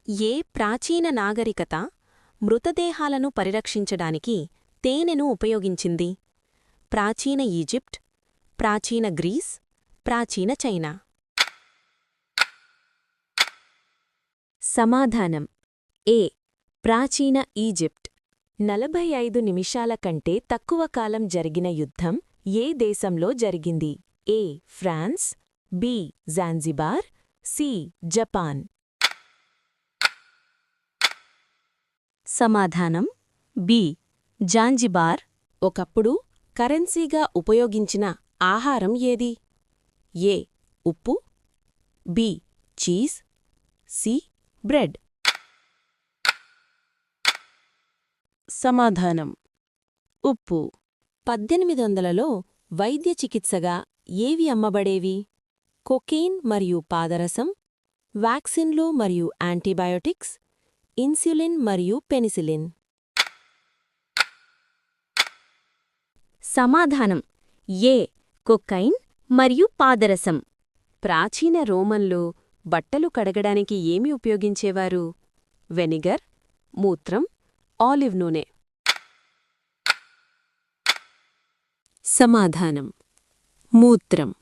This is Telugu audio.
ఏ ప్రాచీన నాగరికత మృతదేహాలను పరిరక్షించడానికి తేనెను ఉపయోగించింది? ప్రాచీన ఈజిప్ట్, ప్రాచీన గ్రీస్, ప్రాచీన చైనా. సమాధానం ఏ. ప్రాచీన ఈజిప్ట్. 45 నిమిషాల కంటే తక్కువ కాలం జరిగిన యుద్ధం ఏ దేశంలో జరిగింది? A. France, B. Zanzibar, C. Japan. సమాధానం బి. జాంజిబార్. ఒకప్పుడు కరెన్సీగా ఉపయోగించిన ఆహారం ఏది? ఏ. ఉప్పు, బి. Cheese, C. బ్రెడ్. సమాధానం ఉప్పు. 1800లలో వైద్య చికిత్సగా ఏవి అమ్మబడేవి? కొకెయిన్ మరియు పాదరసం, వ్యాక్సిన్లు మరియు యాంటీబయోటిక్స్, ఇన్సులిన్ మరియు పెనిసిలిన్. సమాధానం ఏ. కొకైన్ మరియు పాదరసం. ప్రాచీన రోమన్లు బట్టలు కడగడానికి ఏమి ఉపయోగించేవారు? వెనిగర్, మూత్రం, ఆలివ్ నూనె. సమాధానం మూత్రం.